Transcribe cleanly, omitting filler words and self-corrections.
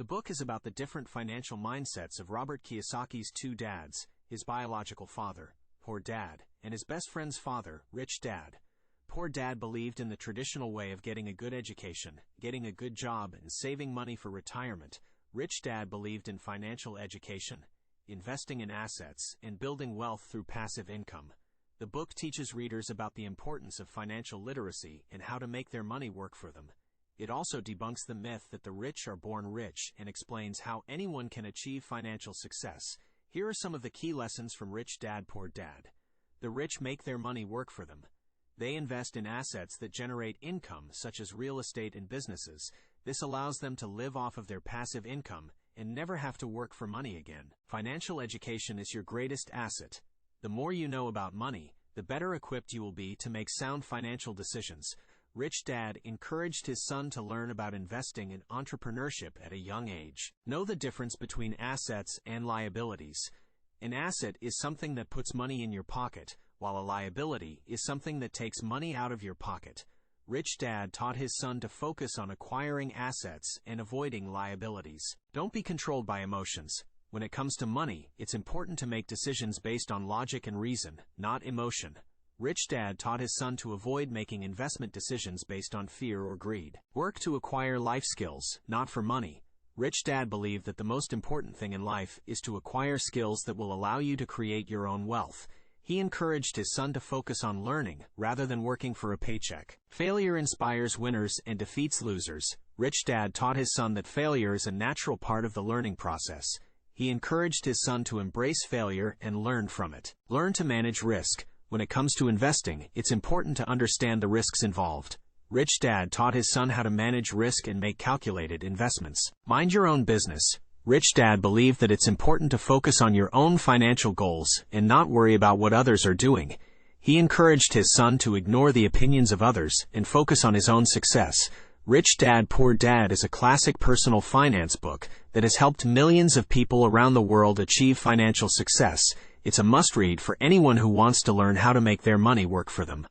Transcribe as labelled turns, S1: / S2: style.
S1: The book is about the different financial mindsets of Robert Kiyosaki's two dads, his biological father, Poor Dad, and his best friend's father, Rich Dad. Poor Dad believed in the traditional way of getting a good education, getting a good job, and saving money for retirement. Rich Dad believed in financial education, investing in assets, and building wealth through passive income. The book teaches readers about the importance of financial literacy and how to make their money work for them. It also debunks the myth that the rich are born rich and explains how anyone can achieve financial success. Here are some of the key lessons from Rich Dad, Poor Dad. The rich make their money work for them. They invest in assets that generate income, such as real estate and businesses. This allows them to live off of their passive income and never have to work for money again. Financial education is your greatest asset. The more you know about money, the better equipped you will be to make sound financial decisions. Rich Dad encouraged his son to learn about investing and entrepreneurship at a young age. Know the difference between assets and liabilities. An asset is something that puts money in your pocket, while a liability is something that takes money out of your pocket. Rich Dad taught his son to focus on acquiring assets and avoiding liabilities. Don't be controlled by emotions. When it comes to money, it's important to make decisions based on logic and reason, not emotion. Rich Dad taught his son to avoid making investment decisions based on fear or greed. Work to acquire life skills, not for money. Rich Dad believed that the most important thing in life is to acquire skills that will allow you to create your own wealth. He encouraged his son to focus on learning rather than working for a paycheck. Failure inspires winners and defeats losers. Rich Dad taught his son that failure is a natural part of the learning process. He encouraged his son to embrace failure and learn from it. Learn to manage risk. When it comes to investing, it's important to understand the risks involved. Rich Dad taught his son how to manage risk and make calculated investments. Mind your own business. Rich Dad believed that it's important to focus on your own financial goals and not worry about what others are doing. He encouraged his son to ignore the opinions of others and focus on his own success. Rich Dad, Poor Dad is a classic personal finance book that has helped millions of people around the world achieve financial success. It's a must-read for anyone who wants to learn how to make their money work for them.